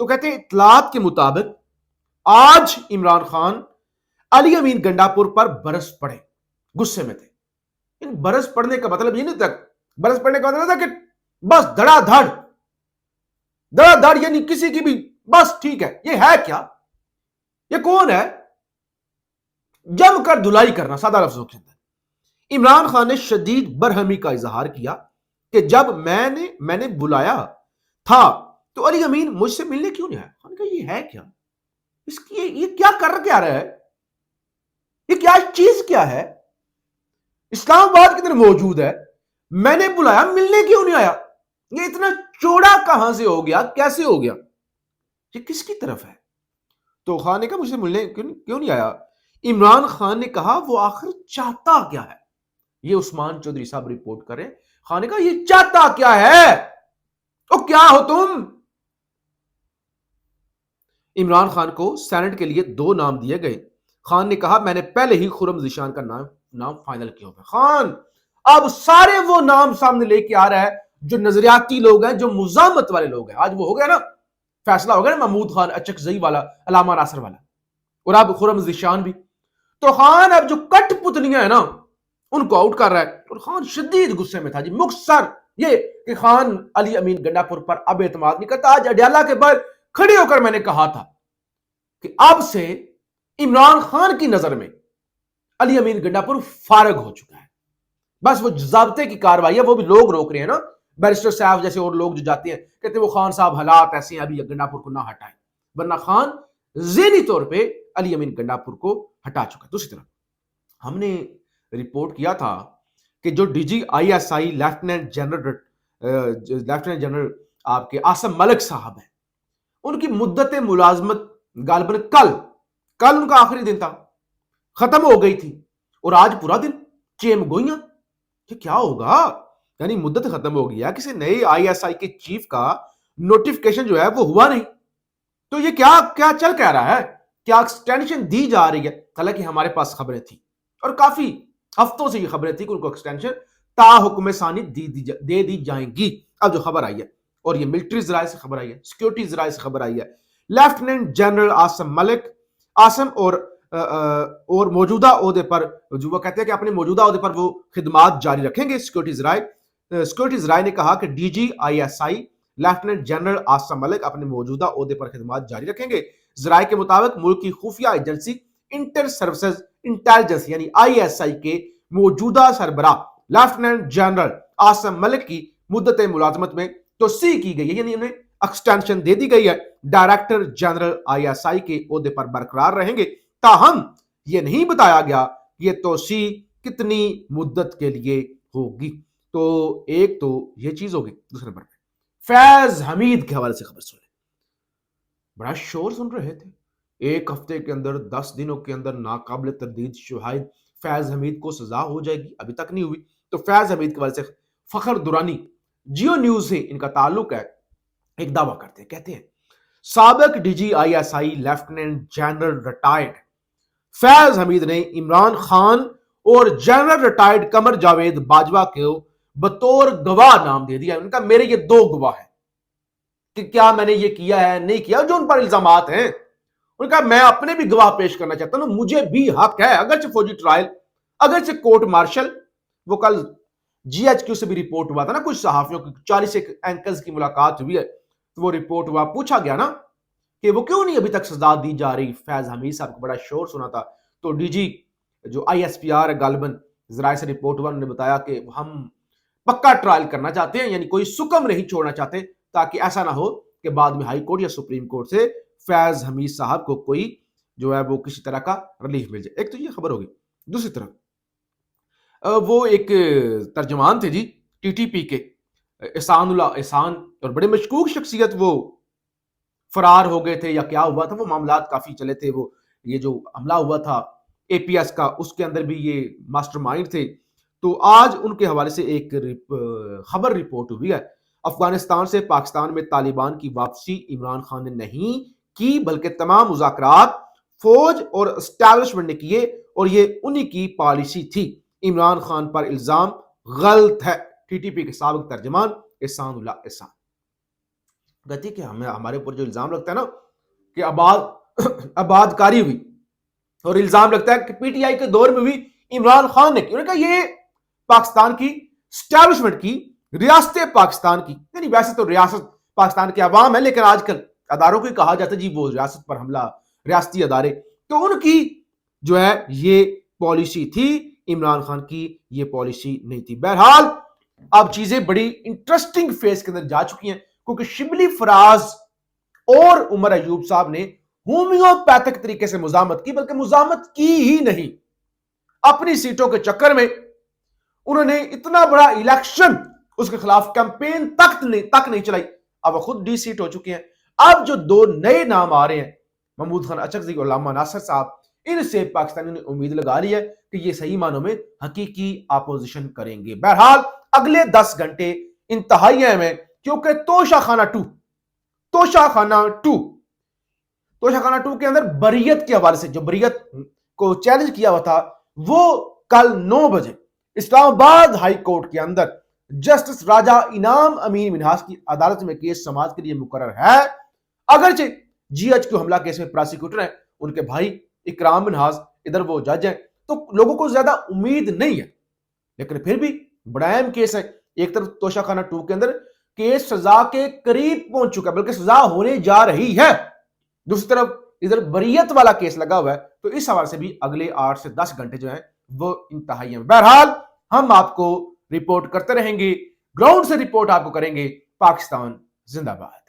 تو کہتے ہیں اطلاعات کے مطابق آج عمران خان علی امین گنڈاپور پر برس پڑے، غصے میں تھے۔ برس پڑنے کا مطلب یہ نہیں تھا، برس پڑنے کا مطلب تھا کہ بس دھڑا دھڑ یعنی کسی کی بھی بس ٹھیک ہے، یہ ہے کیا، یہ کون ہے، جم کر دھلائی کرنا سادہ لفظوں کے اندر۔ عمران خان نے شدید برہمی کا اظہار کیا کہ جب میں نے بلایا تھا تو علی امین مجھ سے ملنے کیوں نہیں آیا۔ خان نے کہا یہ ہے کیا، اس کی یہ کیا کر کے آ رہا ہے، یہ کیا چیز کیا ہے، اسلام آباد کے اندر موجود ہے، میں نے بلایا ملنے کیوں نہیں آیا، یہ اتنا چوڑا کہاں سے ہو گیا، کیسے ہو گیا، یہ کس کی طرف ہے۔ تو خان نے کہا مجھ سے ملنے کیوں نہیں آیا۔ عمران خان نے کہا وہ آخر چاہتا کیا ہے، یہ عثمان چودھری صاحب رپورٹ کریں۔ خان نے کہا یہ چاہتا کیا ہے، تو کیا ہو تم۔ عمران خان کو سینٹ کے لیے 2 نام دیے گئے۔ خان نے کہا میں نے پہلے ہی خرم ذیشان کا نام فائنل کیا ہوگا۔ خان اب سارے وہ نام سامنے لے کے آ رہا ہے جو نظریاتی لوگ ہیں، جو مزاحمت والے لوگ ہیں۔ آج وہ ہو گیا نا، فیصلہ ہو گیا نا محمود خان اچکزئی والا، علامہ ناصر والا، اور اب خرم ذیشان بھی۔ تو خان اب جو کٹ پتلیاں ہیں نا ان کو آؤٹ کر رہا ہے، اور خان شدید غصے میں تھا جی۔ مختصر یہ کہ خان علی امین گنڈاپور پر اب اعتماد نہیں کرتا۔ آج اڈیالہ کے بعد کھڑے ہو کر میں نے کہا تھا کہ اب سے عمران خان کی نظر میں علی امین گنڈاپور فارغ ہو چکا ہے، بس وہ ضابطے کی کاروائی ہے، وہ بھی لوگ روک رہے ہیں نا، بیرسٹر صاحب جیسے اور لوگ جو جاتے ہیں کہتے ہیں وہ خان صاحب حالات ایسے ہیں ابھی گنڈاپور کو نہ ہٹائیں، ورنہ خان ذہنی طور پہ علی امین گنڈاپور کو ہٹا چکا ہے۔ دوسری طرف ہم نے رپورٹ کیا تھا کہ جو D G I S I lieutenant general آپ کے عاصم ملک صاحب ہیں، ان کی مدت ملازمت غالباً کل ان کا آخری دن تھا، ختم ہو گئی تھی، اور آج پورا دن چیم گوئیاں، یہ کیا ہوگا، یعنی مدت ختم ہو گیا، کسی نئے آئی ایس آئی کے چیف کا نوٹیفکیشن جو ہے وہ ہوا نہیں، تو یہ کیا چل کہہ رہا ہے، کیا ایکسٹینشن دی جا رہی ہے۔ حالانکہ ہمارے پاس خبریں تھیں اور کافی ہفتوں سے یہ خبریں تھیں کہ ان کو ایکسٹینشن تا حکم ثانی دے دی جائیں گی۔ اب جو خبر آئی ہے، اور یہ ملٹری ذرائع سے خبر آئی ہے، سیکورٹی ذرائع سے خبر آئی ہے، لیفٹیننٹ جنرل عاصم اور موجودہ عہدے پر جو وہ کہتے ہیں کہ اپنے موجودہ عہدے پر وہ خدمات جاری رکھیں گے۔ سیکورٹی ذرائع نے کہا کہ D G I S I lieutenant general Asim Malik اپنے موجودہ عہدے پر خدمات جاری رکھیں گے۔ ذرائع کے مطابق ملک کی خفیہ ایجنسی انٹر سروسز انٹیلیجنس یعنی آئی ایس آئی کے موجودہ سربراہ لیفٹیننٹ جنرل عاصم ملک کی مدت ملازمت میں توسیع کی گئی ہے، یعنی انہیں ایکسٹینشن دے دی گئی ہے۔ ڈائریکٹر جنرل آئی ایس آئی کے عہدے پر برقرار رہیں گے، تاہم یہ نہیں بتایا گیا کہ یہ توسیع کتنی مدت کے لیے ہوگی۔ تو ایک تو یہ چیز ہوگی۔ دوسرے نمبر پہ فیض حمید کے حوالے سے خبر سنیں، بڑا شور سن رہے تھے، 1 ہفتے کے اندر 10 دنوں کے اندر ناقابل تردید شواہد فیض حمید کو سزا ہو جائے گی، ابھی تک نہیں ہوئی۔ تو فیض حمید کے حوالے سے فخر دورانی جیو نیوز سے ان کا تعلق ہے، ایک دعویٰ کرتے ہیں، کہتے ہیں سابق D G I S I lieutenant general retired Faiz Hameed نے عمران خان اور جنرل ریٹائرڈ قمر جاوید باجوہ کو بطور گواہ نام دے دیا۔ ان کا میرے یہ 2 گواہ ہیں کہ کیا میں نے یہ کیا ہے نہیں کیا، جو ان پر الزامات ہیں، ان کا میں اپنے بھی گواہ پیش کرنا چاہتا ہوں، مجھے بھی حق ہے، اگرچہ فوجی ٹرائل، اگرچہ کورٹ مارشل۔ وہ کل جی ایچ کیو سے بھی رپورٹ ہوا تھا نا، کچھ صحافیوں کی 40 اینکرز کی ملاقات ہوئی ہے، تو وہ رپورٹ ہوا، پوچھا گیا نا کہ وہ کیوں نہیں ابھی تک سزا دی جا رہی فیض حمید صاحب کو، بڑا شور سنا تھا۔ تو ڈی جی جو آئی ایس پی آر ہے غالباً ذرائع سے رپورٹ ہوا، انہوں نے بتایا کہ ہم پکا ٹرائل کرنا چاہتے ہیں، یعنی کوئی سکم نہیں چھوڑنا چاہتے، تاکہ ایسا نہ ہو کہ بعد میں ہائی کورٹ یا سپریم کورٹ سے فیض حمید صاحب کو کوئی جو ہے وہ کسی طرح کا ریلیف مل جائے۔ ایک تو یہ خبر ہوگی۔ دوسری طرف وہ ایک ترجمان تھے جی ٹی ٹی پی کے، احسان، اور بڑے مشکوک شخصیت، وہ فرار ہو گئے تھے یا کیا ہوا تھا، وہ معاملات کافی چلے تھے، وہ یہ جو حملہ ہوا تھا اے پی ایس کا، اس کے اندر بھی یہ ماسٹر مائنڈ تھے۔ تو آج ان کے حوالے سے ایک خبر رپورٹ ہوئی ہے، افغانستان سے پاکستان میں طالبان کی واپسی عمران خان نے نہیں کی، بلکہ تمام مذاکرات فوج اور اسٹیبلشمنٹ نے کیے، اور یہ انہی کی پالیسی تھی۔ عمران خان پر الزام غلط ہے۔ ٹی ٹی پی کے سابق ترجمان احسان اللہ احسان۔ کہتی ہے کہ ہمیں ہمارے اوپر جو الزام لگتا ہے نا کہ آبادکاری ہوئی، اور الزام لگتا ہے کہ پی ٹی آئی کے دور میں بھی عمران خان نے کی، انہوں نے کہا یہ پاکستان کی اسٹیبلشمنٹ کی، ریاست پاکستان کی، یعنی ویسے تو ریاست پاکستان کے عوام ہے، لیکن آج کل اداروں کو کہا جاتا ہے جی وہ ریاست پر حملہ، ریاستی ادارے، تو ان کی جو ہے یہ پالیسی تھی، عمران خان کی یہ پالیسی نہیں تھی۔ بہرحال اب چیزیں بڑی انٹرسٹنگ فیز کے اندر جا چکی ہیں، کیونکہ شبلی فراز اور عمر ایوب صاحب نے ہومیوپیتھک طریقے سے مزاحمت کی، بلکہ مزاحمت کی ہی نہیں، اپنی سیٹوں کے چکر میں انہوں نے اتنا بڑا الیکشن اس کے خلاف کیمپین تک نہیں چلائی، اب وہ خود ڈی سیٹ ہو چکے ہیں۔ اب جو دو نئے نام آ رہے ہیں، محمود خان اچکزئی اور علامہ ناصر صاحب، ان سے پاکستانیوں نے امید لگا لی ہے کہ یہ صحیح معنوں میں حقیقی اپوزیشن کریں گے۔ بہرحال اگلے 10 گھنٹے انتہائی اہم ہیں، کیونکہ توشہ خانہ 2 کے اندر بریت کے حوالے سے، جو بریت کو چیلنج کیا ہوا تھا، وہ کل 9 بجے اسلام آباد ہائی کورٹ کے اندر جسٹس راجہ انعام امین منہاس کی عدالت میں کیس سماعت کے لیے مقرر ہے۔ اگرچہ جی ایچ کیو حملہ کیس میں پراسیکیوٹر ہیں ان کے بھائی اکرام منہاس، ادھر وہ جج ہیں، تو لوگوں کو زیادہ امید نہیں ہے، لیکن پھر بھی بڑا اہم کیس ہے۔ ایک طرف توشہ خانہ 2 کے اندر کیس سزا کے قریب پہنچ چکا ہے، بلکہ سزا ہونے جا رہی ہے، دوسری طرف ادھر بریت والا کیس لگا ہوا ہے، تو اس حوالے سے بھی اگلے 8 سے 10 گھنٹے جو ہیں وہ انتہائی ہیں۔ بہرحال ہم آپ کو رپورٹ کرتے رہیں گے، گراؤنڈ سے رپورٹ آپ کو کریں گے۔ پاکستان زندہ باد۔